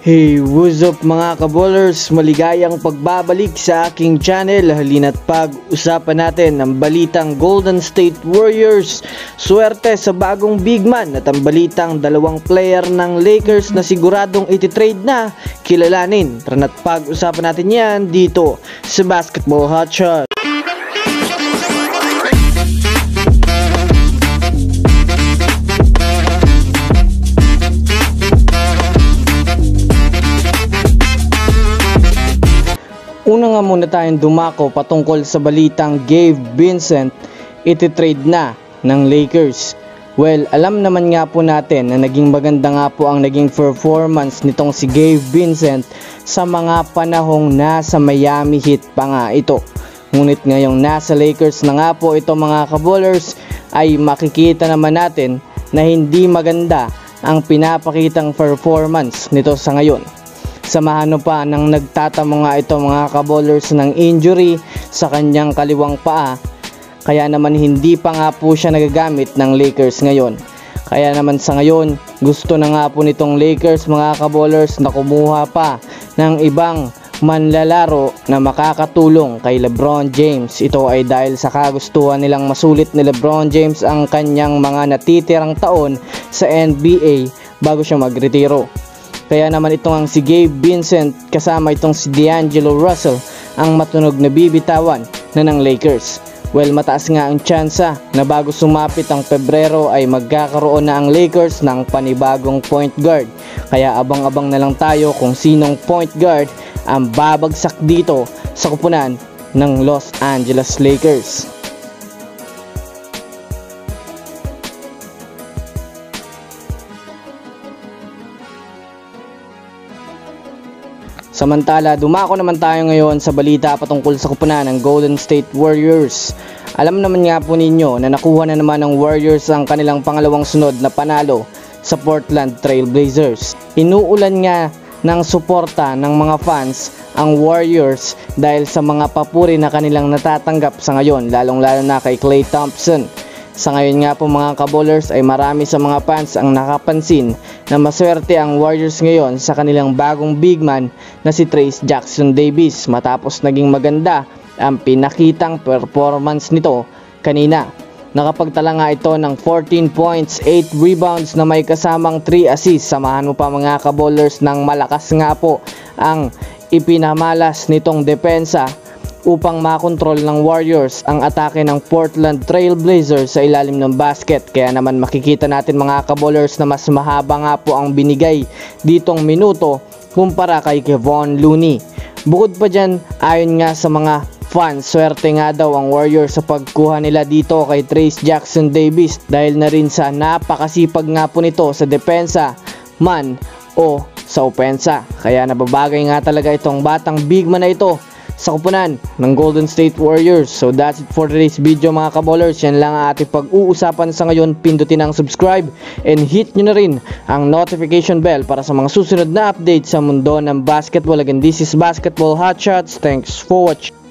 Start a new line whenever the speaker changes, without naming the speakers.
Hey, what's up mga kaballers? Maligayang pagbabalik sa aking channel. Halina't pag-usapan natin ang balitang Golden State Warriors. Swerte sa bagong big man at ang balitang dalawang player ng Lakers na siguradong ititrade na. Kilalanin. Tara't pag-usapan natin yan dito sa Basketball Hotshot. Una nga muna tayong dumako patungkol sa balitang Gabe Vincent ititrade na ng Lakers. Well, alam naman nga po natin na naging maganda nga po ang naging performance nitong si Gabe Vincent sa mga panahong nasa Miami Heat pa nga ito. Ngunit ngayong nasa Lakers na nga po ito mga kaballers ay makikita naman natin na hindi maganda ang pinapakitang performance nito sa ngayon. Samahan pa ng nagtatamo nga ito mga kaballers ng injury sa kanyang kaliwang paa. Kaya naman hindi pa nga po siya nagagamit ng Lakers ngayon. Kaya naman sa ngayon gusto na nga po nitong Lakers mga kaballers na kumuha pa ng ibang manlalaro na makakatulong kay LeBron James. Ito ay dahil sa kagustuhan nilang masulit ni LeBron James ang kanyang mga natitirang taon sa NBA bago siya magretiro. Kaya naman itong si Gabe Vincent kasama itong si D'Angelo Russell ang matunog na bibitawan na ng Lakers. Well, mataas nga ang tsansa na bago sumapit ang Pebrero ay magkakaroon na ang Lakers ng panibagong point guard. Kaya abang-abang na lang tayo kung sinong point guard ang babagsak dito sa kupunan ng Los Angeles Lakers. Samantala, dumako naman tayo ngayon sa balita patungkol sa kupunan ng Golden State Warriors. Alam naman nga po ninyo na nakuha na naman ng Warriors ang kanilang pangalawang sunod na panalo sa Portland Trail Blazers. Inuulan nga ng suporta ng mga fans ang Warriors dahil sa mga papuri na kanilang natatanggap sa ngayon, lalong-lalo na kay Klay Thompson. Sa ngayon nga po mga kaballers ay marami sa mga fans ang nakapansin na maswerte ang Warriors ngayon sa kanilang bagong big man na si Trayce Jackson-Davis matapos naging maganda ang pinakitang performance nito kanina. Nakapagtala nga ito ng 14 points, 8 rebounds na may kasamang 3 assists. Samahan mo pa mga kaballers ng malakas nga po ang ipinamalas nitong depensa upang makontrol ng Warriors ang atake ng Portland Trail Blazers sa ilalim ng basket. Kaya naman makikita natin mga kaballers na mas mahaba nga po ang binigay ditong minuto kumpara kay Kevon Looney. Bukod pa dyan, ayon nga sa mga fans, swerte nga daw ang Warriors sa pagkuha nila dito kay Trayce Jackson-Davis dahil na rin sa napakasipag nga po nito sa depensa man o sa opensa. Kaya nababagay nga talaga itong batang big man na ito sa kupunan ng Golden State Warriors. So that's it for today's video mga kaballers. Yan lang ang ating pag-uusapan sa ngayon. Pindutin ang subscribe and hit nyo na rin ang notification bell para sa mga susunod na update sa mundo ng basketball. Again, this is Basketball Hotshots. Thanks for watching.